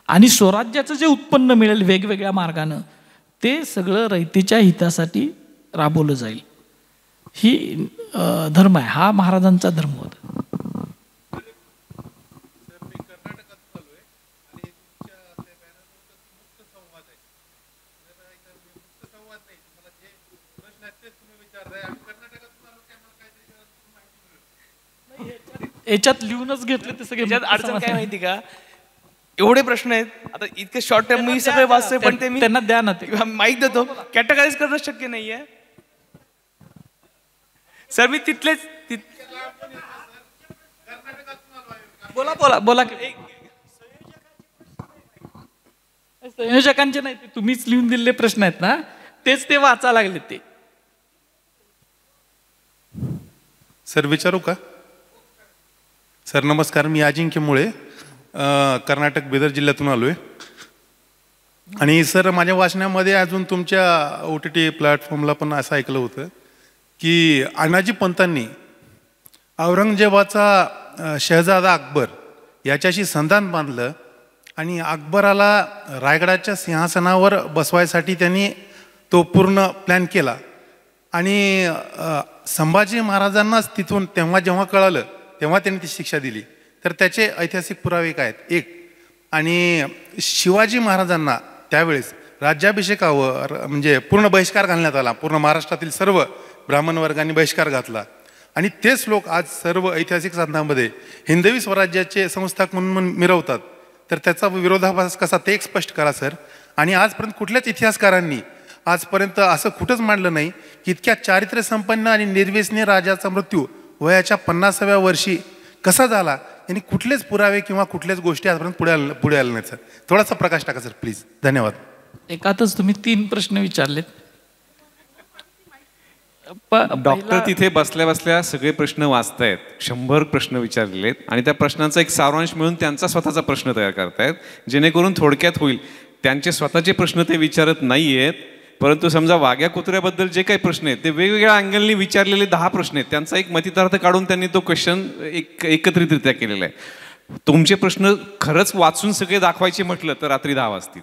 आणि स्वराज्याचं जे उत्पन्न मिळेल वेगवेगळ्या मार्गानं ते सगळं रयतेच्या हितासाठी राबवलं जाईल. ही धर्म आहे, हा महाराजांचा धर्म होता. याच्यात लिहूनच घेतले ते सगळे. अडचण काय माहिती का, एवढे प्रश्न आहेत. आता इतके शॉर्ट टाइम मी सगळे वाचतोय, पण ते मी त्यांना द्या ना, ते माहिती देतो, कॅटेगराईज करणं शक्य नाहीये सर. मी तिथलेच बोला बोला बोला. संयोजकांचे नाही, ते तुम्हीच लिहून दिलेले प्रश्न आहेत ना, तेच ते वाचा लागले ते. सर विचारू का? सर नमस्कार, मी अजिंक्य मुळे, कर्नाटक बिदर जिल्ह्यातून आलोय. आणि सर माझ्या वाचण्यामध्ये अजून तुमच्या OTT प्लॅटफॉर्मला पण असं ऐकलं होतं की अनाजी पंतांनी औरंगजेबाचा शहजादा अकबर याच्याशी संधान बांधलं आणि अकबराला रायगडाच्या सिंहासनावर बसवायसाठी त्यांनी तो पूर्ण प्लॅन केला. आणि संभाजी महाराजांनाच तिथून तेव्हा जेव्हा कळालं तेव्हा त्यांनी ती शिक्षा दिली. तर त्याचे ऐतिहासिक पुरावे काय आहेत? एक, आणि शिवाजी महाराजांना त्यावेळेस राज्याभिषेकावर म्हणजे पूर्ण बहिष्कार घालण्यात आला. पूर्ण महाराष्ट्रातील सर्व ब्राह्मण वर्गाने बहिष्कार घातला. आणि तेच लोक आज सर्व ऐतिहासिक साधनांमध्ये हिंदवी स्वराज्याचे संस्थाक म्हणून मिरवतात. तर त्याचा विरोधाभास कसा ते एक स्पष्ट करा सर. आणि आजपर्यंत कुठल्याच इतिहासकारांनी आजपर्यंत असं कुठंच मांडलं नाही की इतक्या चारित्र्य संपन्न आणि निर्व्यसनी राजाचा मृत्यू वयाच्या 50व्या वर्षी कसा झाला, यांनी कुठलेच पुरावे किंवा कुठल्याच गोष्टी आजपर्यंत पुढे आल्या नाहीत सर. थोडासा प्रकाश टाका सर प्लीज. धन्यवाद. एकातच तुम्ही 3 प्रश्न विचारलेत. डॉक्टर तिथे बसल्या बसल्या सगळे प्रश्न वाचतायत, 100 प्रश्न विचारलेले आहेत आणि त्या प्रश्नांचा एक सारांश मिळून त्यांचा स्वतःचा प्रश्न तयार करतायत, जेणेकरून थोडक्यात होईल. त्यांचे स्वतःचे प्रश्न ते विचारत नाही आहेत, परंतु समजा वाघ्या कुत्र्याबद्दल जे काही प्रश्न आहेत ते वेगवेगळ्या अँगलनी विचारलेले 10 प्रश्न आहेत. त्यांचा एक मतितार्थ काढून त्यांनी तो क्वेश्चन एकत्रितरित्या केलेला आहे. तुमचे प्रश्न खरंच वाचून सगळे दाखवायचे म्हटलं तर रात्री 10 वाजतील.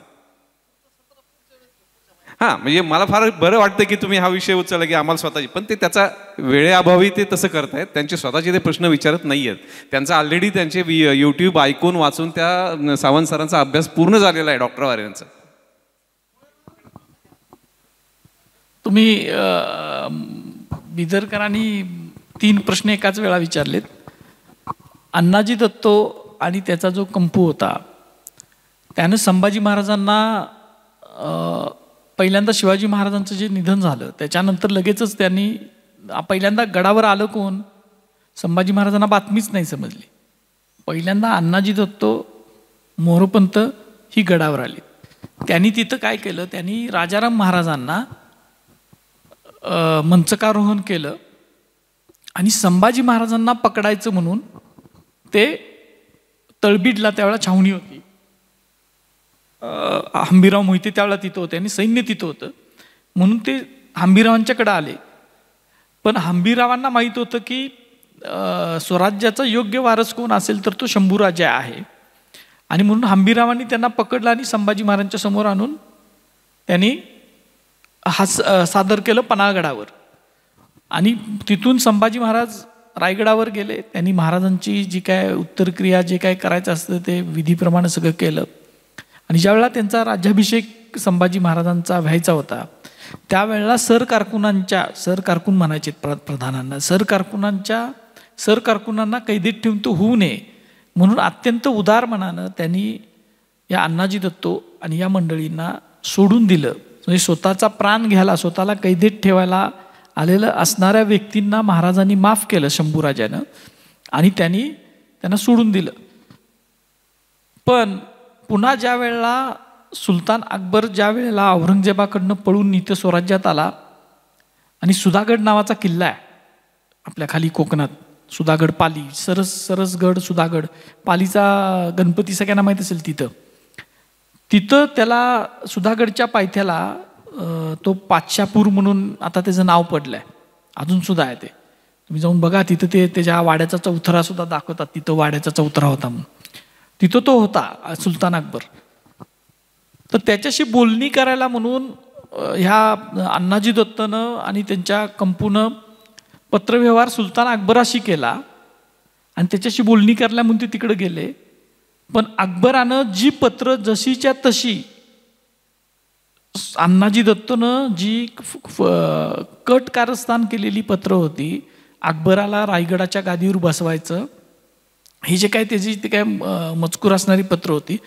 हां, म्हणजे मला फार बरं वाटतं की तुम्ही हा विषय उचलला की आम्हाला स्वतःची, पण ते त्याचा वेळेअभावी ते तसं करतायत. त्यांचे स्वतःचे ते प्रश्न विचारत नाही आहेत. त्यांचा ऑलरेडी त्यांचे YouTube ऐकून वाचून त्या सावंत सरांचा अभ्यास पूर्ण झालेला आहे डॉक्टर वाऱ्यांचा. तुम्ही बिदरकरांनी 3 प्रश्न एकाच वेळा विचारलेत. अण्णाजी दत्तो आणि त्याचा जो कंपू होता त्यानं संभाजी महाराजांना पहिल्यांदा शिवाजी महाराजांचं जे निधन झालं त्याच्यानंतर लगेचच त्यांनी पहिल्यांदा गडावर आलं कोण? संभाजी महाराजांना बातमीच नाही समजली. पहिल्यांदा अण्णाजी दत्तो मोरोपंत ही गडावर आली. त्यांनी तिथं काय केलं, त्यांनी राजाराम महाराजांना मंचकारोहण केलं आणि संभाजी महाराजांना पकडायचं म्हणून ते तळबीडला त्यावेळेला छावणी होती. हंबीराव मोहिते त्यावेळेला तिथं होते आणि सैन्य तिथं होतं म्हणून ते हंबीरावांच्याकडे आले. पण हंबीरावांना माहीत होतं की स्वराज्याचा योग्य वारस कोण असेल तर तो शंभूराजा आहे. आणि म्हणून हंबीरावांनी त्यांना पकडलं आणि संभाजी महाराजांच्या समोर आणून त्यांनी सादर केलं पन्हाळगडावर. आणि तिथून संभाजी महाराज रायगडावर गेले. त्यांनी महाराजांची जी काय उत्तरक्रिया जे काय करायचं असतं ते विधीप्रमाणे सगळं केलं. आणि ज्यावेळेला त्यांचा राज्याभिषेक संभाजी महाराजांचा व्हायचा होता त्यावेळेला सरकारकून म्हणायचे प्रधानांना, सरकारकुनांना कैदेत ठेवून तो होऊ नये म्हणून अत्यंत उदार मनानं त्यांनी या अण्णाजी दत्तो आणि या मंडळींना सोडून दिलं. म्हणजे स्वतःचा प्राण घ्यायला, स्वतःला कैदेत ठेवायला आलेलं असणाऱ्या व्यक्तींना महाराजांनी माफ केलं शंभूराजानं आणि त्यांना सोडून दिलं. पण पुन्हा ज्या वेळेला सुलतान अकबर ज्या वेळेला औरंगजेबाकडनं पळून इथं स्वराज्यात आला आणि सुधागड नावाचा किल्ला आहे आपल्या खाली कोकणात, सुधागड पाली, सरसगड सुधागड, पालीचा गणपती सगळ्यांना माहीत असेल. तिथं त्याला सुधागडच्या पायथ्याला तो पातशापूर म्हणून आता त्याचं नाव पडलं आहे, अजून सुद्धा आहे. ते तुम्ही जाऊन बघा, तिथं ते त्याच्या वाड्याचा चौथरा सुद्धा दाखवतात. तिथं वाड्याचा चौथरा होता म्हणून तिथं तो होता सुलतान अकबर. तर त्याच्याशी बोलणी करायला म्हणून ह्या अण्णाजी दत्तनं आणि त्यांच्या कंपूनं पत्रव्यवहार सुलतान अकबराशी केला आणि त्याच्याशी बोलणी करायला म्हणून ते तिकडे गेले. पण अकबरानं जी पत्र जशीच्या तशी अण्णाजी दत्तनं जी कट कारस्थान केलेली पत्र होती, अकबराला रायगडाच्या गादीवर बसवायचं, ही जे काय त्याची ते काय मजकूर असणारी पत्र होती,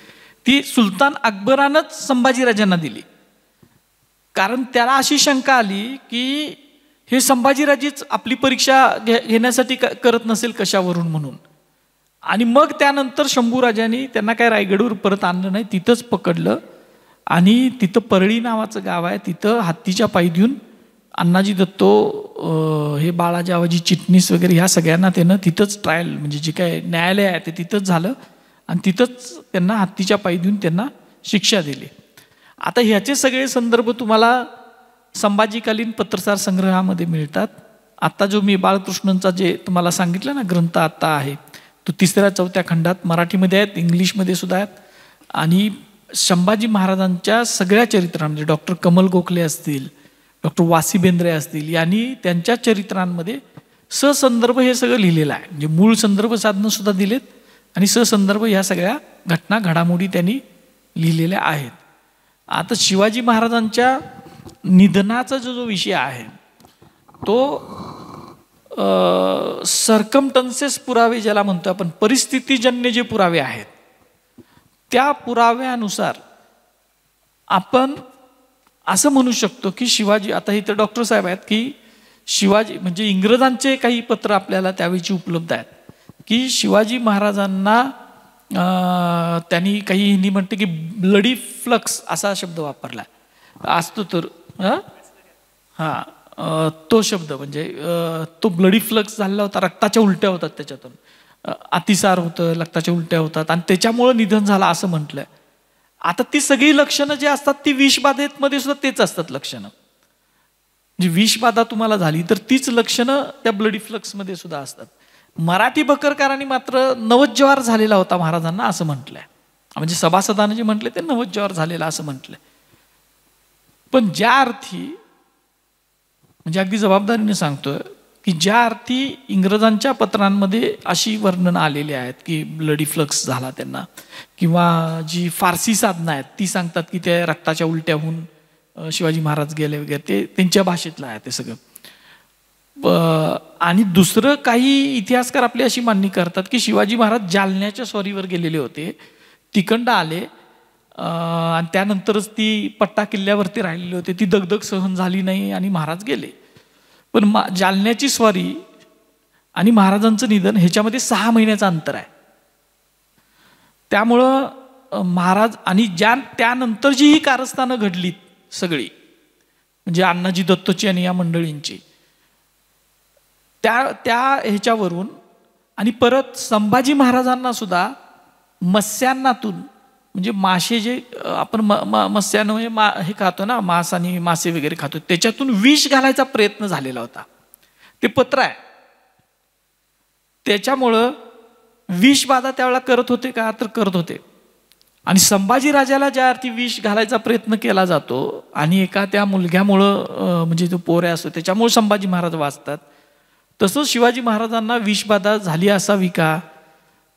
ती सुलतान अकबरानंच संभाजीराजांना दिली. कारण त्याला अशी शंका आली की हे संभाजीराजेच आपली परीक्षा घेण्यासाठी करत नसेल कशावरून म्हणून. आणि मग त्यानंतर शंभूराजांनी त्यांना काय रायगडवर परत आणलं नाही, तिथंच पकडलं आणि तिथं परळी नावाचं गाव आहे, तिथं हत्तीच्या पायी देऊन अण्णाजी दत्तो हे बाळाजी आवाजी चिटणीस वगैरे ह्या सगळ्यांना त्यानं तिथंच ट्रायल म्हणजे जे काय न्यायालय आहे ते तिथंच झालं आणि तिथंच त्यांना हत्तीच्या पायी देऊन त्यांना शिक्षा दिली. आता ह्याचे सगळे संदर्भ तुम्हाला संभाजीकालीन पत्रसार संग्रहामध्ये मिळतात. आत्ता जो मी बाळकृष्णंचा जे तुम्हाला सांगितलं ना ग्रंथ आत्ता आहे तो 3-4 खंडात मराठीमध्ये आहेत, इंग्लिशमध्ये सुद्धा आहेत. आणि संभाजी महाराजांच्या सगळ्या चरित्रांमध्ये डॉक्टर कमल गोखले असतील, डॉक्टर वासी बेंद्रे असतील, यांनी त्यांच्या चरित्रांमध्ये ससंदर्भ हे सगळं लिहिलेलं आहे. म्हणजे मूळ संदर्भ साधनं सुद्धा दिलेत आणि ससंदर्भ ह्या सगळ्या घटना घडामोडी त्यांनी लिहिलेल्या आहेत. आता शिवाजी महाराजांच्या निधनाचा जो विषय आहे तो सर्कमटन्सेस पुरावे ज्याला म्हणतो आपण, परिस्थितीजन्य जे पुरावे आहेत त्या पुराव्यानुसार आपण असं म्हणू शकतो की शिवाजी, आता इथं डॉक्टर साहेब आहेत, की शिवाजी म्हणजे इंग्रजांचे काही पत्र आपल्याला त्यावेळीची उपलब्ध आहेत की शिवाजी महाराजांना त्यांनी काही हिंदी म्हणते की ब्लडी फ्लक्स असा शब्द वापरला असतो. तर तो शब्द म्हणजे तो ब्लडी फ्लक्स झालेला होता, रक्ताच्या उलट्या होतात, त्याच्यातून अतिसार होतं, रक्ताच्या उलट्या होतात आणि त्याच्यामुळं निधन झालं असं म्हटलंय. आता ती सगळी लक्षणं जी असतात ती विषबाधेमध्ये सुद्धा तेच असतात लक्षणं. जी विषबाधा तुम्हाला झाली तर तीच लक्षणं त्या ब्लडी फ्लक्समध्ये सुद्धा असतात. मराठी बकरकारांनी मात्र नवज्जवार झालेला होता महाराजांना असं म्हटलंय. म्हणजे सभासदानं जे म्हटले ते नवज्जवार झालेला असं म्हटलंय. पण ज्या अर्थी म्हणजे अगदी जबाबदारीने सांगतोय की ज्या अर्थी इंग्रजांच्या पत्रांमध्ये अशी वर्णनं आलेली आहेत की ब्लडी फ्लक्स झाला त्यांना, किंवा जी फारसी साधनं आहेत ती सांगतात की त्या रक्ताच्या उलट्या होऊन शिवाजी महाराज गेले वगैरे, ते त्यांच्या भाषेतलं आहे ते सगळं. आणि दुसरं काही इतिहासकार आपली अशी मांडणी करतात की शिवाजी महाराज जालन्याच्या स्वारीवर गेलेले होते, तिकडं आले आणि त्यानंतरच ती पट्टा किल्ल्यावरती राहिलेले होते, ती दगदग सहन झाली नाही आणि महाराज गेले. पण जालन्याची स्वारी आणि महाराजांचं निधन ह्याच्यामध्ये 6 महिन्याचं अंतर आहे. त्यामुळं महाराज आणि त्यानंतर जी ही कारस्थानं घडलीत सगळी म्हणजे अण्णाजी दत्तोची आणि या मंडळींची, त्या ह्याच्यावरून आणि परत संभाजी महाराजांना सुद्धा मत्स्यांनातून म्हणजे मासे जे आपण मत्स्यानं हे खातो ना, मांस आणि मासे वगैरे खातो, त्याच्यातून विष घालायचा प्रयत्न झालेला होता. ते पत्र आहे. त्याच्यामुळं विषबाधा त्यावेळेला करत होते का, तर करत होते. आणि संभाजी राजाला ज्या अर्थी विष घालायचा प्रयत्न केला जातो आणि एका त्या मुलग्यामुळं म्हणजे तो पोऱ्या असतो त्याच्यामुळे संभाजी महाराज वाचतात, तसंच शिवाजी महाराजांना विषबाधा झाली असावी का,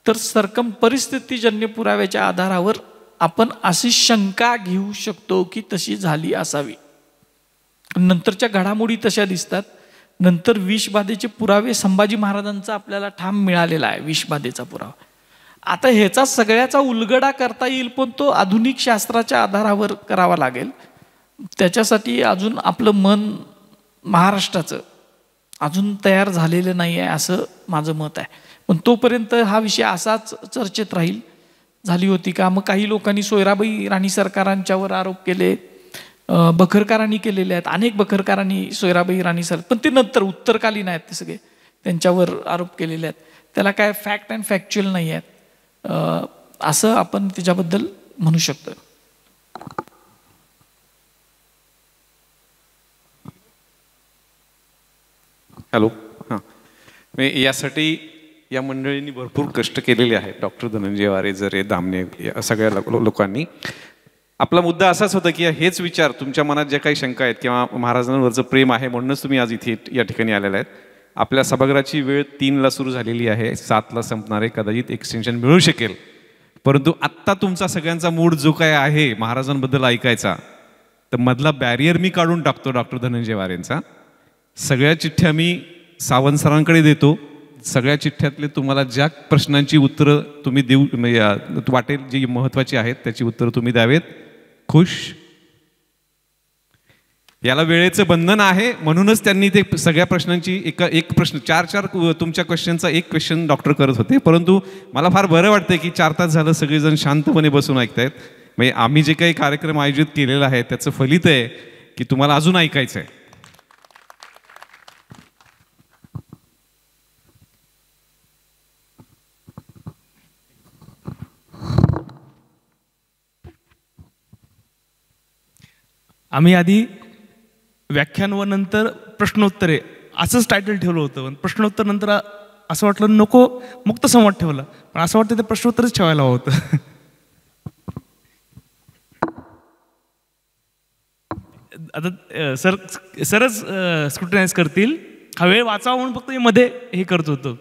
तर परिस्थितीजन्य पुराव्याच्या आधारावर आपण अशी शंका घेऊ शकतो की तशी झाली असावी. नंतरच्या घडामोडी तशा दिसतात. नंतर विषबाधेचे पुरावे संभाजी महाराजांचा आपल्याला ठाम मिळालेला आहे, विषबाधेचा पुरावा. आता ह्याचा सगळ्याचा उलगडा करता येईल पण तो आधुनिक शास्त्राच्या आधारावर करावा लागेल. त्याच्यासाठी अजून आपलं मन महाराष्ट्राचं अजून तयार झालेलं नाही आहे असं माझं मत आहे. पण तोपर्यंत हा विषय असाच चर्चेत झाली होती का. मग काही लोकांनी सोयराबाई राणी सरकारांच्यावर आरोप केले, बखरकारांनी केलेले आहेत, अनेक बखरकारांनी सोयराबाई राणी पण ते नंतर उत्तरकालीन आहेत, ते सगळे त्यांच्यावर आरोप केलेले आहेत. त्याला काय फॅक्ट अँड फॅक्च्युअल नाही आहेत असं आपण त्याच्याबद्दल म्हणू शकतो. हॅलो, हां, यासाठी या मंडळींनी भरपूर कष्ट केलेले आहेत. डॉक्टर धनंजय वारे, जरे, दामने या सगळ्या लोकांनी. आपला मुद्दा असाच होता की हेच विचार तुमच्या मनात ज्या काही शंका आहेत किंवा महाराजांवरचं प्रेम आहे म्हणूनच तुम्ही आज इथे या ठिकाणी आलेला आहेत. आपल्या सभागृहाची वेळ 3ला सुरू झालेली आहे, 7ला संपणार आहे. कदाचित एक्सटेन्शन मिळू शकेल, परंतु आत्ता तुमचा सगळ्यांचा मूड जो काय आहे महाराजांबद्दल ऐकायचा, तर मधला बॅरियर मी काढून टाकतो डॉक्टर धनंजय वारेंचा. सगळ्या चिठ्ठ्या मी सावंत सरांकडे देतो. सगळ्या चिठ्ठ्यातले तुम्हाला ज्या प्रश्नांची उत्तरं तुम्ही देऊ वाटेल जी महत्त्वाची आहेत त्याची उत्तरं तुम्ही द्यावेत. खुश? याला वेळेचं बंधन आहे म्हणूनच त्यांनी ते सगळ्या प्रश्नांची एक प्रश्न 4 तुमच्या क्वेश्चनचा एक क्वेश्चन डॉक्टर करत होते. परंतु मला फार बरं वाटतंय की 4 तास झालं सगळेजण शांतपणे बसून ऐकतायत. म्हणजे आम्ही जे काही कार्यक्रम आयोजित केलेला आहे त्याचं फलित आहे की तुम्हाला अजून ऐकायचं आहे. आम्ही आधी व्याख्यान व नंतर प्रश्नोत्तरे असंच टायटल ठेवलं होतं, पण प्रश्नोत्तर नंतर असं वाटलं नको मुक्त संवाद ठेवला, पण असं वाटतं ते प्रश्नोत्तरच ठेवायला हवं होतं. आता सरच स्क्रुटनाइज करतील. हा वेळ वाचावा म्हणून फक्त मी मध्ये हे करत होतो.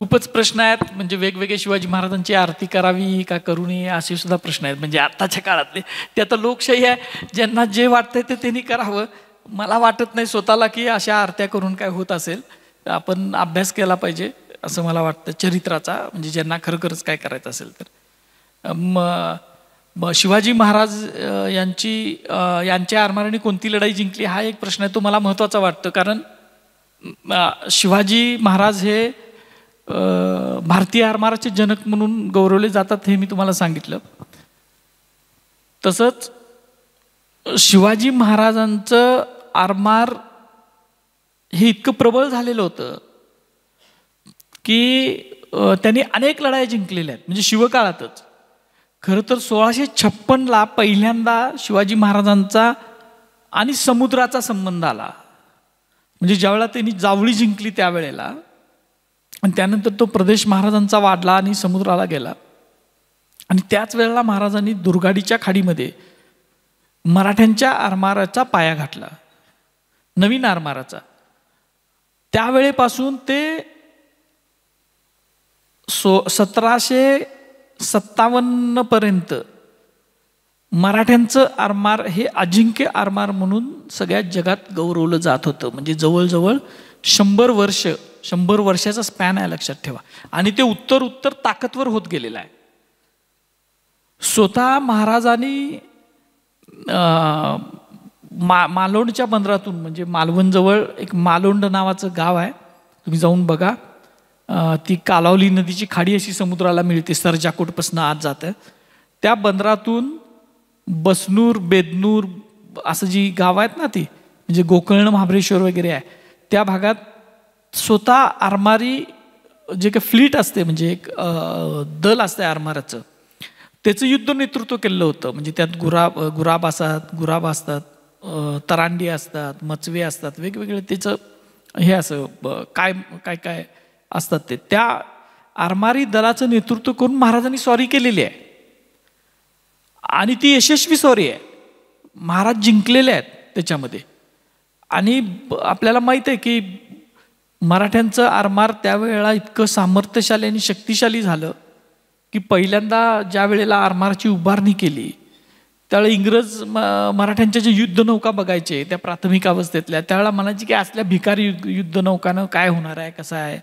खूपच प्रश्न आहेत. म्हणजे वेगवेगळे शिवाजी महाराजांची आरती करावी का करू नये असे सुद्धा प्रश्न आहेत. म्हणजे आत्ताच्या काळातले ते आता लोकशाही आहे, ज्यांना जे वाटतंय ते त्यांनी करावं. मला वाटत नाही स्वतःला की अशा आरत्या करून काय होत असेल. आपण अभ्यास केला पाहिजे असं मला वाटतं चरित्राचा, म्हणजे ज्यांना खरोखरच काय करायचं असेल तर. शिवाजी महाराज यांच्या आरमाराने कोणती लढाई जिंकली हा एक प्रश्न आहे, तो मला महत्त्वाचा वाटतो. कारण शिवाजी महाराज हे भारतीय आरमाराचे जनक म्हणून गौरवले जातात हे मी तुम्हाला सांगितलं. तसंच शिवाजी महाराजांचं आरमार हे इतकं प्रबळ झालेलं होतं की त्यांनी अनेक लढाई जिंकलेल्या आहेत. म्हणजे शिवकाळातच खरं तर 1656ला पहिल्यांदा शिवाजी महाराजांचा आणि समुद्राचा संबंध आला. म्हणजे ज्यावेळेला त्यांनी जावळी जिंकली त्यावेळेला, आणि त्यानंतर तो प्रदेश महाराजांचा वाढला आणि समुद्राला गेला. आणि त्याच वेळेला महाराजांनी दुर्गाडीच्या खाडीमध्ये मराठ्यांच्या आरमाराचा पाया घातला, नवीन आरमाराचा. त्यावेळेपासून ते 1757 पर्यंत मराठ्यांचं आरमार हे अजिंक्य आरमार म्हणून सगळ्या जगात गौरवलं जात होतं. म्हणजे जवळजवळ 100 वर्षाचा स्पॅन आहे, लक्षात ठेवा. आणि ते उत्तर ताकदवर होत गेलेलं आहे. स्वतः महाराजांनी मालोंडच्या बंदरातून, म्हणजे मालवणजवळ एक मालोंड नावाचं गाव आहे, तुम्ही जाऊन बघा. ती कालावली नदीची खाडी अशी समुद्राला मिळते, सरजाकोटपासून आत जातं. त्या बंदरातून बसनूर, बेदनूर असं जी गाव आहेत ना, ती म्हणजे गोकर्ण, महाबळेश्वर वगैरे आहे, त्या भागात स्वतः आरमारी जे काही फ्लीट असते, म्हणजे एक दल असते आरमाराचं, त्याचं युद्ध नेतृत्व केलेलं होतं. म्हणजे त्यात गुराब असतात, तरांडी असतात, मचवे असतात, वेगवेगळे त्याचं हे असं काय काय काय असतात. ते त्या आरमारी दलाचं नेतृत्व करून महाराजांनी स्वारी केलेली आहे. आणि ती यशस्वी स्वारी आहे. महाराज जिंकलेले आहेत त्याच्यामध्ये. आणि आपल्याला माहीत आहे की मराठ्यांचं आरमार त्यावेळेला इतकं सामर्थ्यशाली आणि शक्तिशाली झालं की पहिल्यांदा ज्या वेळेला आरमाराची उभारणी केली त्यावेळेला इंग्रज मराठ्यांच्या जे युद्धनौका बघायचे त्या प्राथमिक अवस्थेतल्या, त्यावेळेला म्हणायचे की असल्या भिकारी युद्धनौकानं काय होणार आहे, कसं आहे.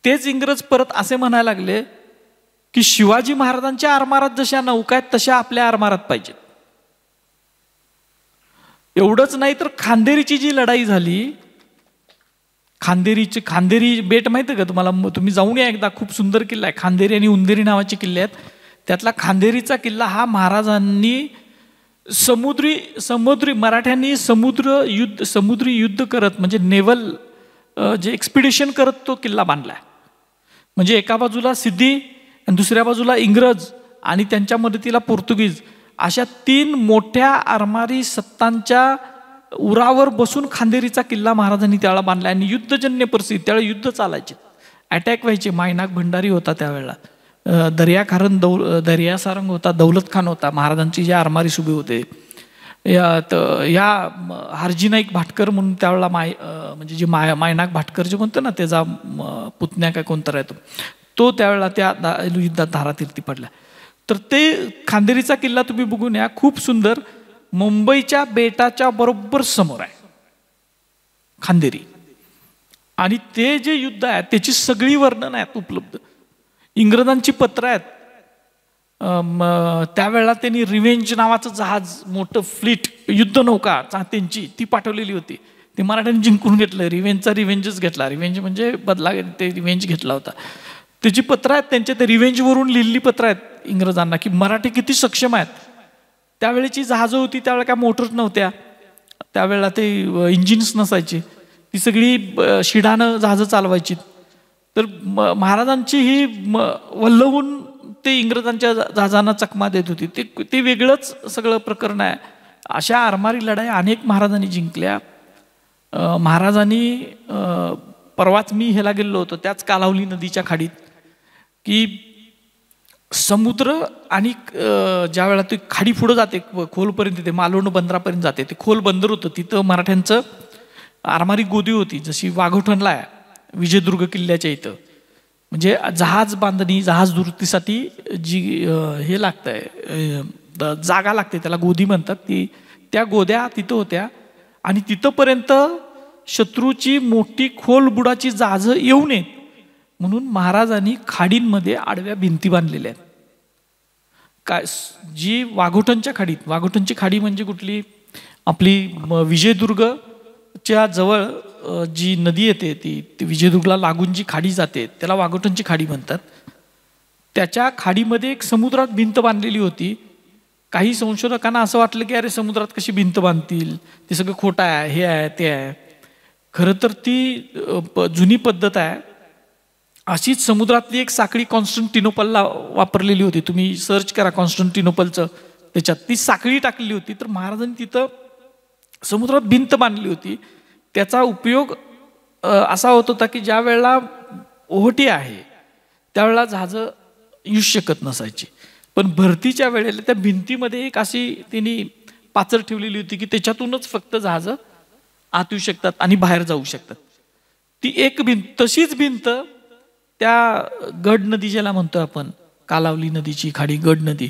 तेच इंग्रज परत असे म्हणायला लागले की शिवाजी महाराजांच्या आरमारात जशा नौका आहेत तशा आपल्या आरमारात पाहिजेत. एवढंच नाही तर खांदेरीची जी लढाई झाली, खांदेरी बेट माहिती आहे का तुम्हाला? तुम्ही जाऊन या एकदा, खूप सुंदर किल्ला आहे. खांदेरी आणि उंदेरी नावाचे किल्ले आहेत. त्यातला खांदेरीचा किल्ला हा महाराजांनी समुद्री मराठ्यांनी समुद्री युद्ध करत, म्हणजे नेव्हल जे एक्सपिडिशन करत तो किल्ला बांधला. म्हणजे एका बाजूला सिद्धी आणि दुसऱ्या बाजूला इंग्रज आणि त्यांच्या मदतीला पोर्तुगीज अशा 3 मोठ्या आरमारी सत्तांच्या उरावर बसून खांदेरीचा किल्ला महाराजांनी त्यावेळेला बांधला. आणि युद्धजन्य परिस्थिती, त्यावेळेला युद्ध चालायचे, अटॅक व्हायचे. मायनाक भंडारी होता त्यावेळेला, दर्या सारंग होता, दौलत खान होता, महाराजांची जे आरमारी सुबे होते. या हरजी नाईक भाटकर म्हणून त्यावेळेला म्हणजे जे मायनाक भाटकर जे म्हणतो ना, त्याचा पुतण्या काय कोणता राहतो तो त्यावेळेला त्या युद्धात धारातीर्थी पडला. तर ते खांदेरीचा किल्ला तुम्ही बघून या, खूप सुंदर. मुंबईच्या बेटाच्या बरोबर समोर आहे खांदेरी. आणि ते जे युद्ध आहे त्याची सगळी वर्णन आहेत उपलब्ध. इंग्रजांची पत्र आहेत. त्यावेळेला त्यांनी रिव्हेंज नावाचं जहाज, मोठं फ्लीट, युद्धनौका त्यांची ती पाठवलेली होती. ते मराठ्यांनी जिंकून घेतलं. रिव्हेंजच घेतला. रिव्हेंज म्हणजे बदला, ते रिव्हेंज घेतला होता. त्याची पत्र आहेत त्यांच्या, ते रिव्हेंजवरून लिहिलेली पत्र आहेत इंग्रजांना की मराठी किती सक्षम आहेत. त्यावेळेची जहाजं होती, त्यावेळेला काय मोटर्स नव्हत्या, त्यावेळेला ते इंजिन्स नसायचे, ती सगळी शिडानं जहाजं चालवायची. तर महाराजांची ही वल्लवून ते इंग्रजांच्या जहाजांना चकमा देत होती. ते वेगळंच सगळं प्रकरण आहे. अशा आरमारी लढाई अनेक महाराजांनी जिंकल्या. महाराजांनी परवाच मी ह्याला गेलो होतो त्याच कालावली नदीच्या खाडीत, की समुद्र आणि ज्या वेळेला ते खाडी पुढं जाते खोलपर्यंत, ते मालवण बंदरापर्यंत जाते, ते खोल बंदर होतं, तिथं मराठ्यांचं आरमारी गोदी होती, जशी वाघोठणला आहे विजयदुर्ग किल्ल्याच्या इथं. म्हणजे जहाज बांधणी, जहाज दुरुस्तीसाठी जी हे लागतंय, जागा लागते, त्याला गोदी म्हणतात. त्या गोद्या तिथं होत्या. आणि तिथंपर्यंत शत्रूची मोठी खोल बुडाची जहाजं येऊ नयेत म्हणून महाराजांनी खाडींमध्ये आडव्या भिंती बांधलेल्या आहेत. काय जी वाघोटणच्या खाडीत, वाघोटणची खाडी म्हणजे कुठली, आपली विजयदुर्गच्या जवळ जी नदी येते ती विजयदुर्गला लागून जी खाडी जाते त्याला वाघोटणची खाडी म्हणतात. त्याच्या खाडीमध्ये एक समुद्रात भिंत बांधलेली होती. काही संशोधकांना असं वाटलं की अरे समुद्रात कशी भिंत बांधतील, ते सगळं खोटं आहे, हे आहे ते आहे. खरं तर ती जुनी पद्धत आहे. अशीच समुद्रातली एक साखळी कॉन्स्टंटिनोपलला वापरलेली होती. तुम्ही सर्च करा कॉन्स्टंटिनोपलचं, त्याच्यात ती साखळी टाकलेली होती. तर महाराजांनी तिथं समुद्रात भिंत बांधली होती. त्याचा उपयोग असा होत होता की ज्या वेळेला ओहोटी आहे त्यावेळेला जहाजं येऊ शकत नसायची, पण भरतीच्या वेळेला त्या भिंतीमध्ये एक अशी त्यांनी पाचर ठेवलेली होती की त्याच्यातूनच फक्त जहाजं आत येऊ शकतात आणि बाहेर जाऊ शकतात. ती एक भिंत, तशीच भिंत त्या गड नदी ज्याला म्हणतो आपण, कालावली नदीची खाडी गड नदी,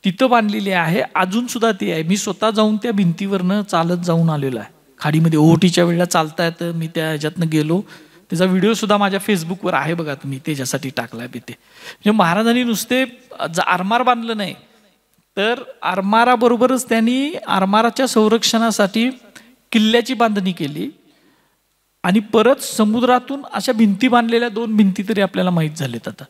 तिथं बांधलेली आहे. अजून सुद्धा ती आहे. मी स्वतः जाऊन त्या भिंतीवरनं चालत जाऊन आलेलो आहे खाडीमध्ये. ओहोटीच्या वेळेला चालता येतं, मी त्या ह्याच्यातनं गेलो. त्याचा व्हिडिओ सुद्धा माझ्या फेसबुकवर आहे बघा, तुम्ही त्याच्यासाठी टाकलाय तिथे. म्हणजे महाराजांनी नुसते आरमार बांधलं नाही, तर आरमाराबरोबरच त्यांनी आरमाराच्या संरक्षणासाठी किल्ल्याची बांधणी केली. आणि परत समुद्रातून अशा भिंती बांधलेल्या 2 भिंती तरी आपल्याला माहीत झालेत आता.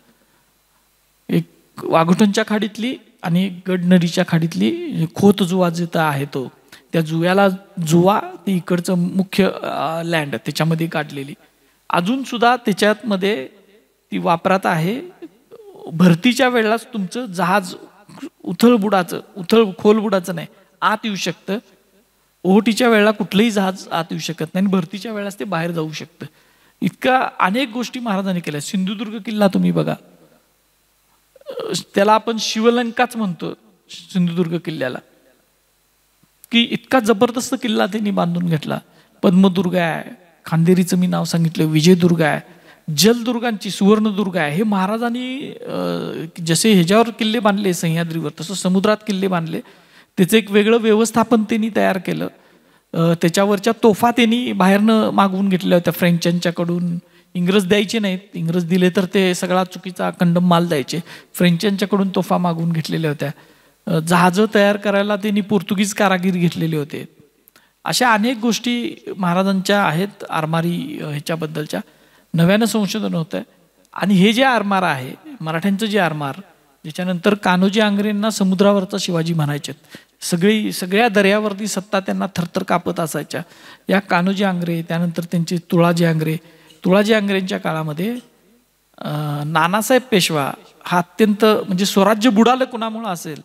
एक वाघोटणच्या खाडीतली आणि एक गडनदीच्या खाडीतली खोत जुवा जिथं आहे तो, त्या जुव्याला जुवा ते इकडचं मुख्य लँड त्याच्यामध्ये काढलेली अजून सुद्धा त्याच्यात मध्ये ती वापरात आहे. भरतीच्या वेळेलाच तुमचं जहाज खोल बुडाचं नाही, आत येऊ शकतं. ओहोटीच्या वेळेला कुठलंही जहाज आत येऊ शकत नाही आणि भरतीच्या वेळेलाच ते बाहेर जाऊ शकतं. इतका अनेक गोष्टी महाराजांनी केल्या. सिंधुदुर्ग किल्ला तुम्ही बघा, त्याला आपण शिवलंकाच म्हणतो सिंधुदुर्ग किल्ल्याला, की इतका जबरदस्त किल्ला त्यांनी बांधून घेतला. पद्मदुर्ग आहे, खांदेरीचं मी नाव सांगितलं, विजयदुर्ग आहे, जलदुर्गांची सुवर्णदुर्ग आहे. हे महाराजांनी जसे ह्याच्यावर किल्ले बांधले सह्याद्रीवर, तसं समुद्रात किल्ले बांधले. त्याचं एक वेगळं व्यवस्थापन त्यांनी तयार केलं. त्याच्यावरच्या तोफा त्यांनी बाहेरनं मागवून घेतल्या होत्या फ्रेंचांच्याकडून. इंग्रज द्यायचे नाहीत, इंग्रज दिले तर ते सगळा चुकीचा कंडम माल द्यायचे. फ्रेंचांच्याकडून तोफा मागवून घेतलेल्या होत्या. जहाजं तयार करायला त्यांनी पोर्तुगीज कारागीर घेतलेले होते. अशा अनेक गोष्टी महाराजांच्या आहेत आरमारी ह्याच्याबद्दलच्या. नव्यानं संशोधन होतं. आणि हे जे आरमार आहे मराठ्यांचं जे आरमार, ज्याच्यानंतर कान्होजी आंग्रेंना समुद्रावरचा शिवाजी म्हणायचे. सगळ्या दर्यावरती सत्ता त्यांना थरथर कापत असायच्या. या कान्होजी आंग्रे, त्यानंतर त्यांचे तुळाजी आंग्रे, तुळाजी आंग्रेंच्या काळामध्ये नानासाहेब पेशवा हा अत्यंत म्हणजे स्वराज्य बुडालं कुणामुळं असेल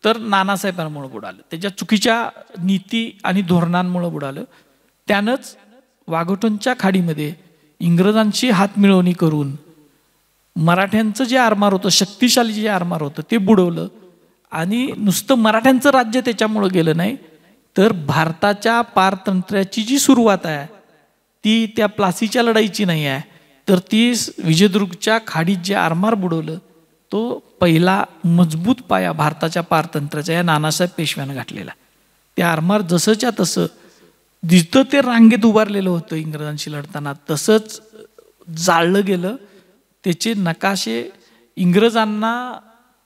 तर नानासाहेबांमुळे बुडालं, त्याच्या चुकीच्या नीती आणि धोरणांमुळे बुडालं. त्यानंच वाघोटनच्या खाडीमध्ये इंग्रजांची हातमिळवणी करून मराठ्यांचं जे आरमार होतं, शक्तिशाली जे आरमार होतं ते बुडवलं. आणि नुसतं मराठ्यांचं राज्य त्याच्यामुळं गेलं नाही, तर भारताच्या पारतंत्र्याची जी सुरुवात आहे ती त्या प्लासीच्या लढाईची नाही आहे, तर ती विजयदुर्गच्या खाडीत जे आरमार बुडवलं तो पहिला मजबूत पाया भारताच्या पारतंत्र्याचा या नानासाहेब पेशव्यानं घातलेला. ते आरमार जसंच्या तसं जिथं ते रांगेत उभारलेलं होतं इंग्रजांशी लढताना तसंच जाळलं गेलं. त्याचे नकाशे इंग्रजांना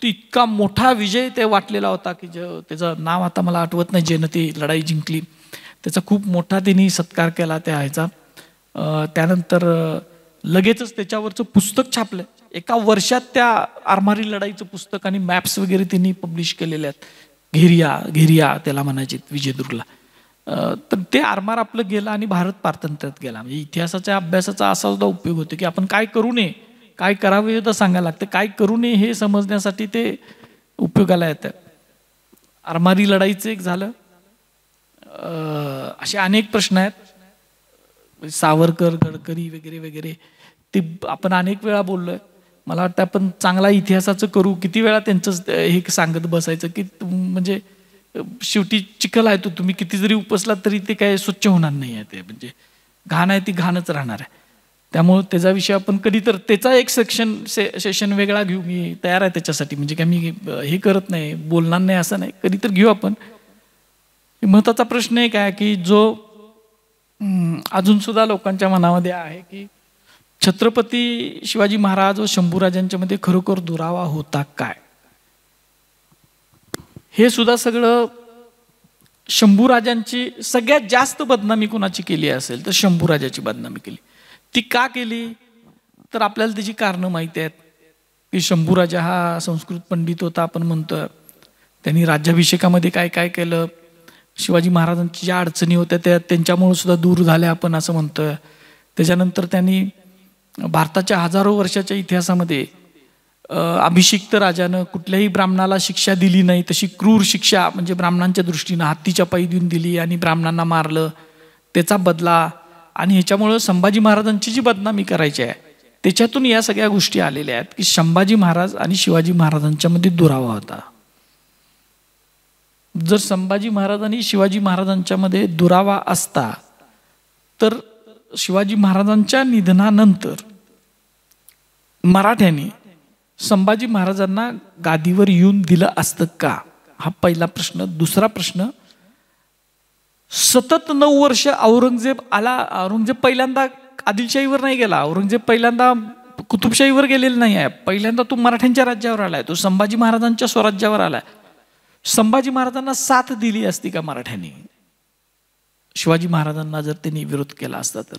तो इतका मोठा विजय ते वाटलेला होता की त्याचं नाव आता मला आठवत नाही, ज्यानं ती लढाई जिंकली, त्याचा खूप मोठा त्यांनी सत्कार केला त्या ह्याचा. त्यानंतर लगेचच त्याच्यावरचं पुस्तक छापलं. एका वर्षात त्या आरमारी लढाईचं पुस्तक आणि मॅप्स वगैरे त्यांनी पब्लिश केलेले आहेत. घेरिया त्याला म्हणायचे विजयदुर्गला. तर ते आरमार आपलं गेलं आणि भारत पारतंत्र्यात गेला. म्हणजे इतिहासाच्या अभ्यासाचा असा सुद्धा उपयोग होतो की आपण काय करू नये, काय करावे तर सांगायला लागतं, काय करू नये हे समजण्यासाठी ते उपयोगाला येतं. आरमारी लढाईचं एक झालं. असे अनेक प्रश्न आहेत, सावरकर, गडकरी वगैरे वगैरे, ते आपण अनेक वेळा बोललोय. मला वाटतं आपण चांगला इतिहासाचं करू, किती वेळा त्यांचं हे सांगत बसायचं की म्हणजे शेवटी चिखल आहे, तो तुम्ही किती जरी उपसलात तरी ते काय स्वच्छ होणार नाही आहे. ते म्हणजे घाण आहे ती घाणच राहणार आहे. त्यामुळं त्याचा विषय आपण कधी तर त्याचा एक सेशन वेगळा घेऊ, मी तयार आहे त्याच्यासाठी. म्हणजे काय मी हे करत नाही, बोलणार नाही असं नाही, कधी तर घेऊ आपण. महत्त्वाचा प्रश्न एक आहे की जो अजून सुद्धा लोकांच्या मनामध्ये आहे की छत्रपती शिवाजी महाराज व शंभूराजांच्या मध्ये खरोखर दुरावा होता काय. हे सुद्धा सगळं शंभूराजांची सगळ्यात जास्त बदनामी कोणाची केली असेल तर शंभूराजाची बदनामी केली. ती का केली तर आपल्याला त्याची कारणं माहिती आहेत की शंभूराजा हा संस्कृत पंडित होता आपण म्हणतोय. त्यांनी राज्याभिषेकामध्ये काय काय केलं, शिवाजी महाराजांची ज्या अडचणी होत्या त्या त्यांच्यामुळे सुद्धा दूर झाल्या आपण असं म्हणतोय. त्याच्यानंतर त्यांनी भारताच्या हजारो वर्षाच्या इतिहासामध्ये अभिषिक्त राजानं कुठल्याही ब्राह्मणाला शिक्षा दिली नाही तशी क्रूर शिक्षा म्हणजे ब्राह्मणांच्या दृष्टीनं हत्तीच्या पायी देऊन दिली आणि ब्राह्मणांना मारलं, त्याचा बदला. आणि ह्याच्यामुळं संभाजी महाराजांची जी बदनामी करायची आहे त्याच्यातून या सगळ्या गोष्टी आलेल्या आहेत की संभाजी महाराज आणि शिवाजी महाराजांच्या मध्ये दुरावा होता. जर संभाजी महाराज आणि शिवाजी महाराजांच्या मध्ये दुरावा असता तर शिवाजी महाराजांच्या निधनानंतर मराठ्यांनी संभाजी महाराजांना गादीवर येऊन दिलं असतं का, हा पहिला प्रश्न. दुसरा प्रश्न, सतत 9 वर्ष औरंगजेब आला. औरंगजेब पहिल्यांदा आदिलशाहीवर नाही गेला, औरंगजेब पहिल्यांदा कुतुबशाहीवर गेलेला नाही आहे, पहिल्यांदा तो मराठ्यांच्या राज्यावर आलाय, तो संभाजी महाराजांच्या स्वराज्यावर आलाय. संभाजी महाराजांना साथ दिली असती का मराठ्यांनी शिवाजी महाराजांना जर त्यांनी विरोध केला असता तर.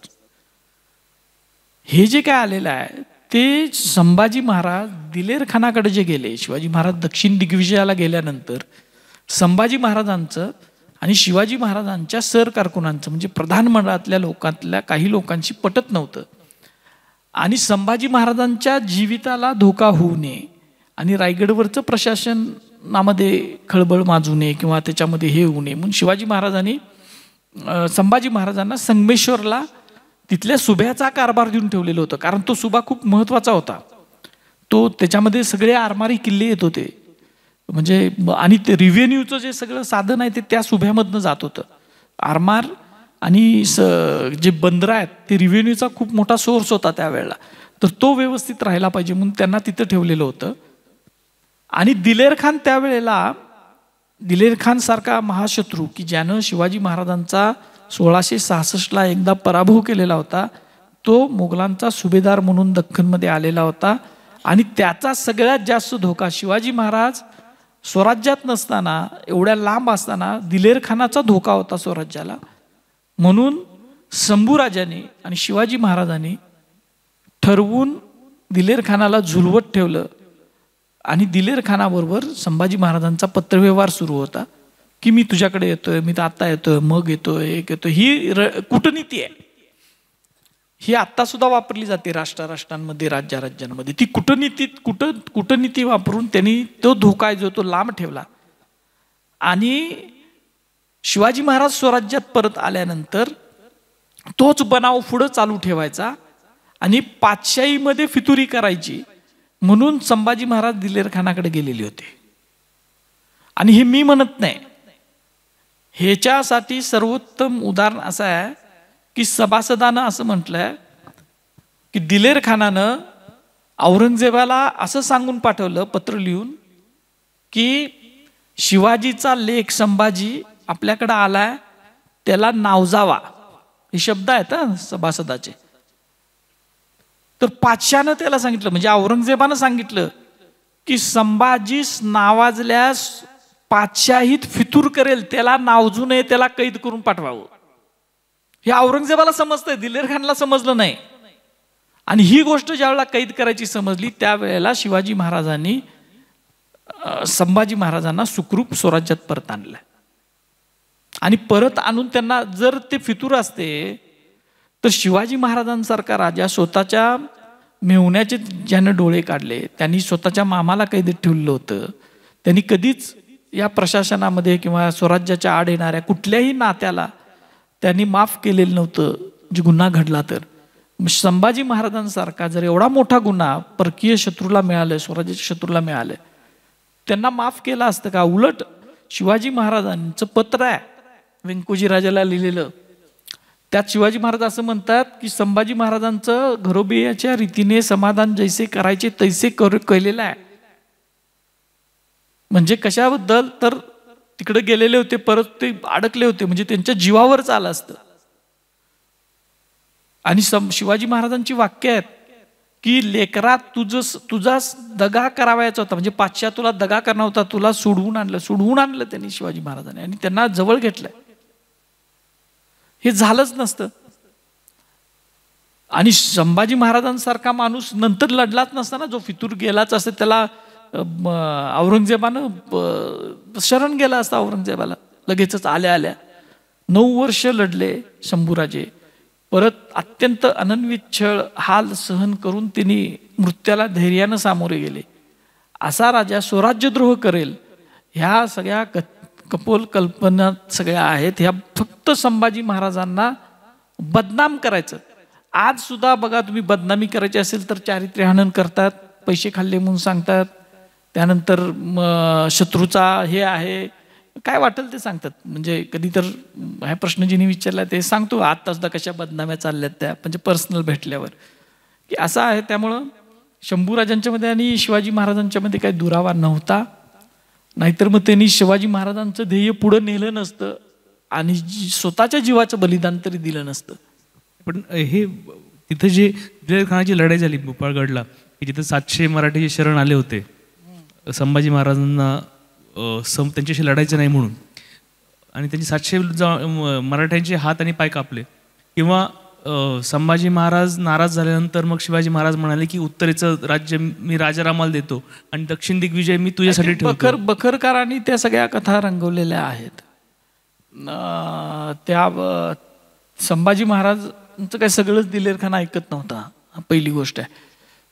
हे जे काय आलेलं आहे ते संभाजी महाराज दिलेर खानाकडे जे गेले, शिवाजी महाराज दक्षिण दिग्विजयाला गेल्यानंतर संभाजी महाराजांचं आणि शिवाजी महाराजांच्या सरकारकुनांचं म्हणजे प्रधानमंडळातल्या लोकांतल्या काही लोकांशी पटत नव्हतं. आणि संभाजी महाराजांच्या जीविताला धोका होऊ नये आणि रायगडवरचं प्रशासनामध्ये खळबळ माजू नये किंवा त्याच्यामध्ये हे होऊ नये म्हणून शिवाजी महाराजांनी संभाजी महाराजांना संगमेश्वरला तिथल्या सुभ्याचा कारभार देऊन ठेवलेलं होतं. कारण तो सुभा खूप महत्त्वाचा होता, तो त्याच्यामध्ये सगळे आरमारी किल्ले येत होते म्हणजे. आणि ते रिव्हेन्यूचं जे सगळं साधन आहे ते त्या सुभ्यामधनं जात होतं. आरमार आणि जे बंदरं आहेत ते रिव्हेन्यूचा खूप मोठा सोर्स होता त्यावेळेला, तर तो व्यवस्थित राहायला पाहिजे म्हणून त्यांना तिथं ठेवलेलं होतं. आणि दिलेर खान त्यावेळेला, दिलेर खान सारखा महाशत्रू की ज्यानं शिवाजी महाराजांचा 1666ला एकदा पराभव केलेला होता, तो मोगलांचा सुभेदार म्हणून दख्खनमध्ये आलेला होता. आणि त्याचा सगळ्यात जास्त धोका शिवाजी महाराज स्वराज्यात नसताना, एवढ्या लांब असताना दिलेर खानाचा धोका होता स्वराज्याला. म्हणून शंभूराजांनी आणि शिवाजी महाराजांनी ठरवून दिलेर खानाला झुलवत ठेवलं. आणि दिलेर खानाबरोबर संभाजी महाराजांचा पत्रव्यवहार सुरू होता की मी तुझ्याकडे येतोय, मी तर आता येतोय, मग येतोय, एक येतोय. ही कूटनीती आहे. ही आत्ता सुद्धा वापरली जाते राष्ट्रांमध्ये, राज्यांमध्ये. ती कूटनीती वापरून त्यांनी तो धोका जो तो लांब ठेवला. आणि शिवाजी महाराज स्वराज्यात परत आल्यानंतर तोच बनाव पुढं चालू ठेवायचा आणि पातशाहीमध्ये फितुरी करायची म्हणून संभाजी महाराज दिलेर खानाकडे गेलेले होते. आणि हे मी म्हणत नाही, ह्याच्यासाठी सर्वोत्तम उदाहरण असं आहे की सभासदानं असं म्हटलंय की दिलेर खानानं औरंगजेबाला असं सांगून पाठवलं पत्र लिहून की शिवाजीचा लेख संभाजी आपल्याकडे आलाय, त्याला नावजावा. हे शब्द आहेत सभासदाचे. तर पातशानं त्याला सांगितलं, म्हणजे औरंगजेबानं सांगितलं की संभाजी नावाजल्यास पातशाहीत फितूर करेल, त्याला नावजू नये, त्याला कैद करून पाठवावं. हे औरंगजेबाला समजतंय, दिलेर खानला समजलं नाही. आणि ही गोष्ट ज्यावेळेला कैद करायची समजली त्यावेळेला शिवाजी महाराजांनी संभाजी महाराजांना सुखरूप स्वराज्यात परत आणलं. आणि परत आणून त्यांना जर ते फितूर असते तर शिवाजी महाराजांसारखा राजा स्वतःच्या मेहुण्याचे ज्यानं डोळे काढले, त्यांनी स्वतःच्या मामाला कैदेत ठेवलं होतं, त्यांनी कधीच या प्रशासनामध्ये किंवा स्वराज्याच्या आड येणाऱ्या कुठल्याही नात्याला त्यांनी माफ केलेलं नव्हतं जे गुन्हा घडला. तर संभाजी महाराजांसारखा जर एवढा मोठा गुन्हा परकीय शत्रूला मिळालं, स्वराज्याच्या शत्रूला मिळालं, त्यांना माफ केलं असतं का? उलट शिवाजी महाराजांचं पत्र आहे व्यंकोजी राजाला लिहिलेलं, त्यात शिवाजी महाराज असं म्हणतात की संभाजी महाराजांचं घरोबियाच्या रीतीने समाधान जैसे करायचे तैसे केलेलं आहे. म्हणजे कशाबद्दल? तर तिकडे गेलेले होते, परत ते अडकले होते, म्हणजे त्यांच्या जीवावरच आलं असतं. आणि शिवाजी महाराजांची वाक्य आहेत की लेकरा तुझा दगा करावायचा होता, म्हणजे पातशा तुला दगा करणार होता, तुला सोडवून आणलं त्यांनी शिवाजी महाराजांनी आणि त्यांना जवळ घेतलंय. हे झालंच नसतं. आणि संभाजी महाराजांसारखा माणूस नंतर लढलाच नसता ना, जो फितूर गेलाच असतं, त्याला औरंगजेबानं शरण गेला असता. औरंगजेबाला लगेचच आल्या 9 वर्ष लढले शंभूराजे. परत अत्यंत अनन्वित छळ हाल सहन करून त्यांनी मृत्यूला धैर्यानं सामोरे गेले. असा राजा स्वराज्यद्रोह करेल ह्या सगळ्या कपोल कल्पना सगळ्या आहेत, ह्या फक्त संभाजी महाराजांना बदनाम करायचं. आज सुद्धा बघा तुम्ही, बदनामी करायची असेल तर चारित्र्य हनन करतात, पैसे खाल्ले म्हणून सांगतात, त्यानंतर शत्रूचा हे आहे, काय वाटेल ते सांगतात. म्हणजे कधी तर हा प्रश्न जिने विचारला ते सांगतो आता सुद्धा कशा बदनाम्या चालल्यात त्या, म्हणजे पर्सनल भेटल्यावर की असं आहे. त्यामुळं शंभूराजांच्या मध्ये आणि शिवाजी महाराजांच्या मध्ये काही दुरावा नव्हता. नाहीतर मग त्यांनी शिवाजी महाराजांचं ध्येय पुढे नेलं नसतं आणि स्वतःच्या जीवाचं बलिदान तरी दिलं नसतं. पण हे तिथं जे दिलेर खानाची लढाई झाली भोपाळगडला, की जिथं 700 मराठी शरण आले होते संभाजी महाराजांना त्यांच्याशी लढायचं नाही म्हणून, आणि त्यांची 700 मराठ्यांचे हात आणि पाय कापले. किंवा संभाजी महाराज नाराज झाल्यानंतर मग शिवाजी महाराज म्हणाले की उत्तरेचं राज्य मी राजारामाला देतो आणि दक्षिण दिग्विजय मी तुझ्यासाठी ठेवतो. बखरकारांनी त्या सगळ्या कथा रंगवलेल्या आहेत. त्या संभाजी महाराजांचं काय सगळंच दिलेर खान ऐकत नव्हता, पहिली गोष्ट आहे.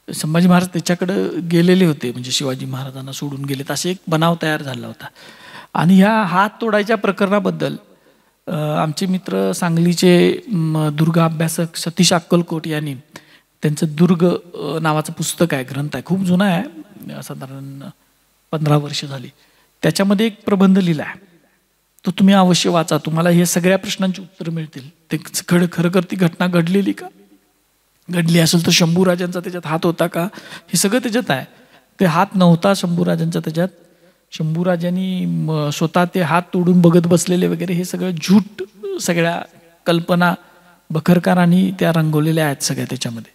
संभाजी महाराज त्याच्याकडे गेलेले होते, म्हणजे शिवाजी महाराजांना सोडून गेलेत, असे एक बनाव तयार झाला होता. आणि ह्या हात तोडायच्या प्रकरणाबद्दल आमचे मित्र सांगलीचे दुर्ग अभ्यासक सतीश अक्कलकोट यांनी त्यांचं दुर्ग नावाचं पुस्तक आहे, ग्रंथ आहे, खूप जुना आहे, साधारण 15 वर्ष झाली. त्याच्यामध्ये एक प्रबंध लिहिला आहे, तो तुम्ही अवश्य वाचा. तुम्हाला हे सगळ्या प्रश्नांची उत्तरं मिळतील. ते खरं ती घटना घडलेली का, घडली असेल तर शंभूराजांचा त्याच्यात हात होता का, हे सगळं त्याच्यात आहे. ते हात नव्हता शंभूराजांचा त्याच्यात. शंभूराजांनी स्वतः ते हात तोडून बघत बसलेले वगैरे हे सगळं झूट, सगळ्या कल्पना बखरकारांनी त्या रंगवलेल्या आहेत सगळ्या त्याच्यामध्ये.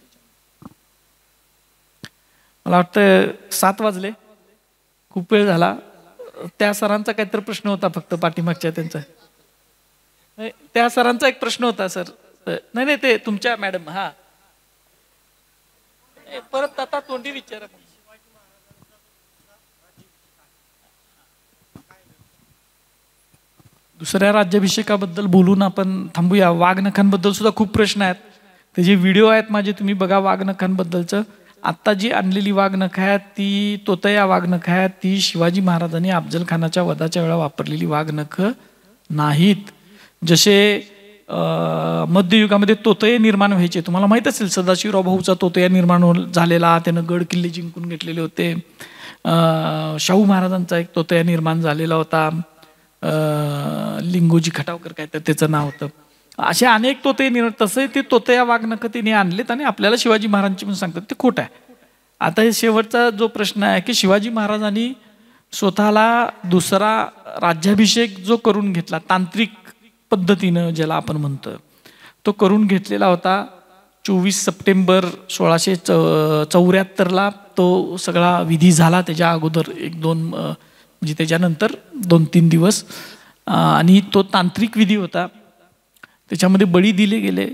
मला वाटतं 7 वाजले, खूप वेळ झाला. त्या सरांचा काहीतरी प्रश्न होता फक्त पाठीमागच्या त्यांचा, त्या सरांचा एक प्रश्न होता सर. नाही ते तुमच्या मॅडम. हा परत आता तोंडी विचारा. दुसऱ्या राज्याभिषेकाबद्दल बोलून आपण थांबूया. वाघनखांबद्दल सुद्धा खूप प्रश्न आहेत, त्याचे व्हिडिओ आहेत माझे, तुम्ही बघा वाघनखांबद्दलचं. आत्ता जी आणलेली वाघनखं आहेत ती तोतया वाघनखं आहेत, ती शिवाजी महाराजांनी अफजल खानाच्या वधाच्या वेळा वापरलेली वाघनखं नाहीत. जसे मध्ययुगामध्ये तोतये निर्माण व्हायचे, तुम्हाला माहीत असेल, सदाशिवराव भाऊचा तोतया निर्माण झालेला, त्यानं गड किल्ले जिंकून घेतलेले होते. शाहू महाराजांचा एक तोतया निर्माण झालेला होता, लिंगोजी खटावकर काय तर त्याचं नाव होतं. असे अनेक तोते तसे ते तोतया वाघनखं तिने आणलेत आणि आपल्याला शिवाजी महाराजांची म्हणून सांगतात, ते खोटं आहे. आता हे शेवटचा जो प्रश्न आहे की शिवाजी महाराजांनी स्वतःला दुसरा राज्याभिषेक जो करून घेतला तांत्रिक पद्धतीनं, ज्याला आपण म्हणतो, तो करून घेतलेला होता 24 सप्टेंबर 1674ला. तो सगळा विधी झाला. त्याच्या अगोदर 1-2 म्हणजे त्याच्यानंतर 2-3 दिवस, आणि तो तांत्रिक विधी होता. त्याच्यामध्ये बळी दिले गेले.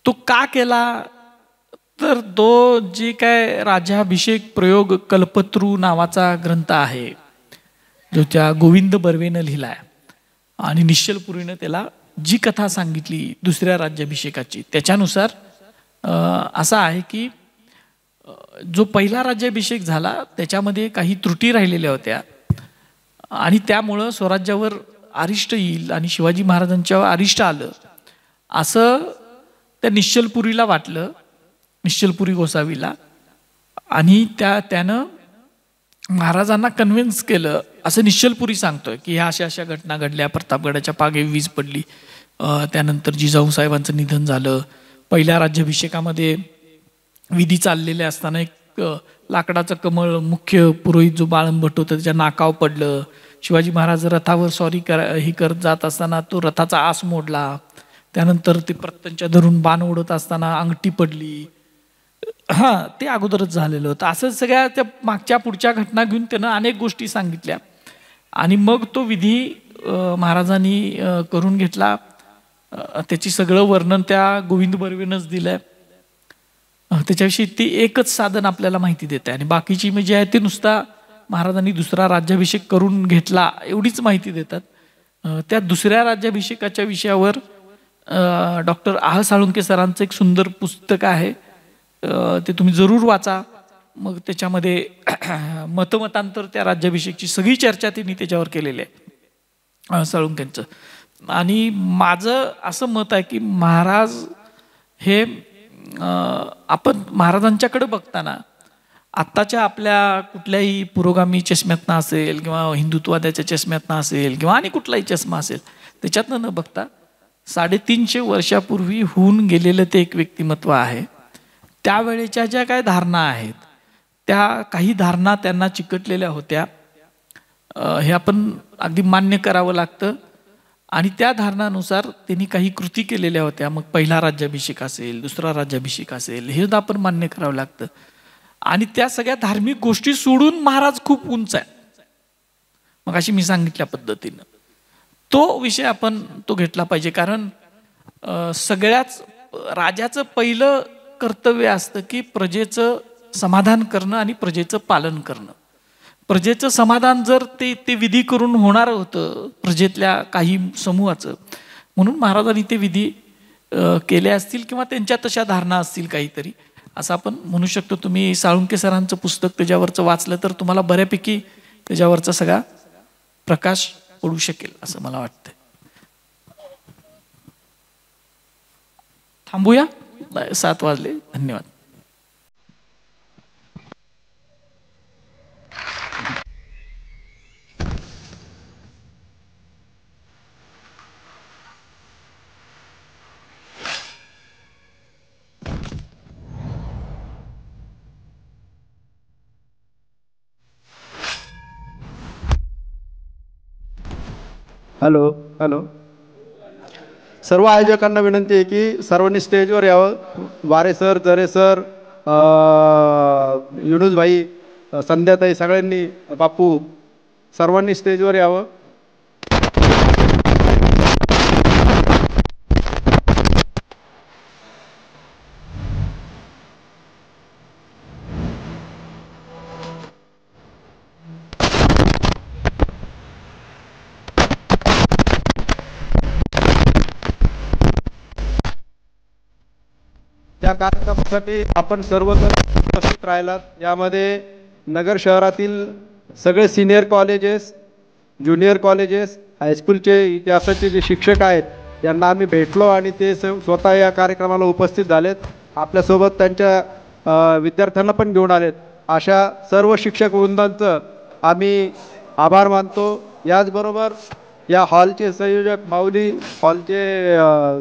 तो का केला तर तो जे काय राज्याभिषेक प्रयोग कल्पतरू नावाचा ग्रंथ आहे, जो त्या गोविंद बर्वेनं लिहिलाय, आणि निश्चलपुरीनं त्याला जी कथा सांगितली दुसऱ्या राज्याभिषेकाची, त्याच्यानुसार असं आहे की जो पहिला राज्याभिषेक झाला त्याच्यामध्ये काही त्रुटी राहिलेल्या होत्या, आणि त्यामुळं स्वराज्यावर अरिष्ट येईल आणि शिवाजी महाराजांच्यावर अरिष्ट आलं असं त्या निश्चलपुरीला वाटलं, निश्चलपुरी गोसावीला. आणि त्यानं महाराजांना कन्व्हिन्स केलं, असं निश्चलपुरी सांगतोय की ह्या अशा अशा घटना घडल्या, प्रतापगडाच्या पागे वीज पडली, त्यानंतर जिजाऊ साहेबांचं निधन झालं, पहिल्या राज्याभिषेकामध्ये विधी चाललेले असताना एक लाकडाचं कमळ मुख्य पुरोहित जो बाळंभट होतं त्याच्या नाकावर पडलं. शिवाजी महाराज रथावर हे करत जात असताना तो रथाचा आस मोडला. त्यानंतर ते प्रत्यंच्या धरून बाण ओढत असताना अंगठी पडली. ते अगोदरच झालेलं होतं. असं सगळ्या त्या मागच्या पुढच्या घटना घेऊन त्यानं अनेक गोष्टी सांगितल्या, आणि मग तो विधी महाराजांनी करून घेतला. त्याची सगळं वर्णन त्या गोविंद बर्वेनंच दिलंय. त्याच्याविषयी ती एकच साधन आपल्याला माहिती देते, आणि बाकीची म्हणजे आहे ते नुसता महाराजांनी दुसरा राज्याभिषेक करून घेतला एवढीच माहिती देतात. त्या दुसऱ्या राज्याभिषेकाच्या विषयावर डॉक्टर आह साळुंके सरांचं एक सुंदर पुस्तक आहे, ते तुम्ही जरूर वाचा. मग त्याच्यामध्ये मतमतांतर त्या राज्याभिषेकची सगळी चर्चा त्यांनी त्याच्यावर केलेली आहे साळुंकेंचं. आणि माझं असं मत आहे की महाराज हे आपण महाराजांच्याकडे बघताना आत्ताच्या आपल्या कुठल्याही पुरोगामी चष्म्यातनं असेल किंवा हिंदुत्ववाद्याच्या चष्म्यातनं असेल किंवा आणि कुठलाही चष्मा असेल त्याच्यातनं न बघता 350 वर्षापूर्वी होऊन गेलेलं ते एक व्यक्तिमत्व आहे. त्यावेळेच्या ज्या काही धारणा आहेत त्या काही धारणा त्यांना चिकटलेल्या होत्या, हे आपण अगदी मान्य करावं लागतं. आणि त्या धारणानुसार त्यांनी काही कृती केलेल्या होत्या. मग पहिला राज्याभिषेक असेल, दुसरा राज्याभिषेक असेल, हे सुद्धा आपण मान्य करावं लागतं. आणि त्या सगळ्या धार्मिक गोष्टी सोडून महाराज खूप उंच आहे, मग अशी मी सांगितल्या पद्धतीनं तो विषय आपण तो घेतला पाहिजे. कारण सगळ्याच राजाचं पहिलं कर्तव्य असतं की प्रजेचं समाधान करणं आणि प्रजेचं पालन करणं. प्रजेचं समाधान जर ते विधी करून होणार होतं प्रजेतल्या काही समूहाचं, म्हणून महाराजांनी ते विधी केले असतील किंवा त्यांच्या तशा धारणा असतील काहीतरी, असं आपण म्हणू शकतो. तुम्ही साळुंके सरांचं पुस्तक त्याच्यावरचं वाचलं तर तुम्हाला बऱ्यापैकी त्याच्यावरचा सगळा प्रकाश पडू शकेल असं मला वाटतं. थांबूया, 7 वाजले. धन्यवाद. हॅलो हॅलो सर्व आयोजकांना विनंती आहे की सर्वांनी स्टेजवर यावं. वारे सर, जरे सर, युनुस भाई, संध्याताई, सगळ्यांनी, बापू, सर्वांनी स्टेजवर यावं. त्या कार्यक्रमासाठी आपण सर्वजण उपस्थित राहिलात. यामध्ये नगर शहरातील सगळे सिनियर कॉलेजेस, ज्युनियर कॉलेजेस, हायस्कूलचे इतिहासाचे जे शिक्षक आहेत त्यांना आम्ही भेटलो आणि ते स्वतः या कार्यक्रमाला उपस्थित झालेत. आपल्यासोबत त्यांच्या विद्यार्थ्यांना पण घेऊन आलेत. अशा सर्व शिक्षक वृंदांचं आम्ही आभार मानतो. याचबरोबर या हॉलचे संयोजक माऊली, हॉलचे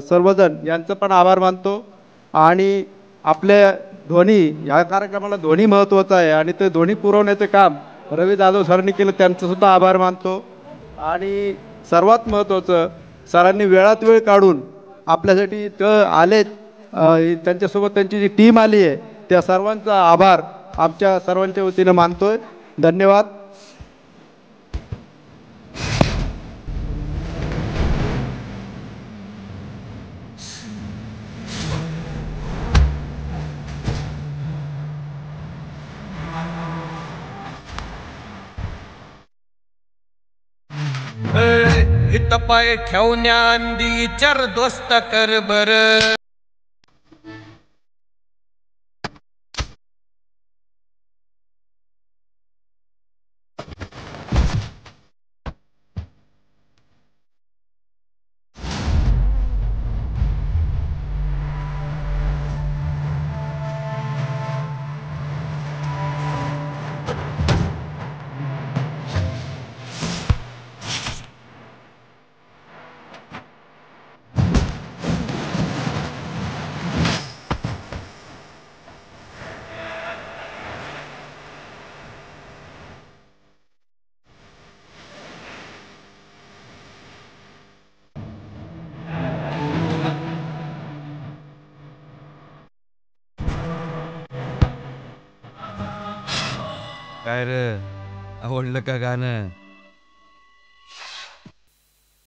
सर्वजण यांचं पण आभार मानतो. आणि आपल्या ध्वनी या कार्यक्रमाला ध्वनी महत्त्वाचा आहे आणि ते ध्वनी पुरवण्याचं काम रवी जाधव सरांनी केलं, त्यांचंसुद्धा आभार मानतो. आणि सर्वात महत्त्वाचं, सरांनी वेळात वेळ काढून आपल्यासाठी आलेत. त्यांच्यासोबत त्यांची जी टीम आली आहे त्या सर्वांचा आभार आमच्या सर्वांच्या वतीनं मानतोय. धन्यवाद. हित पाय ठेवण्याआधी चार दोस्त कर बर. काय रे, आवडलं का गाणं?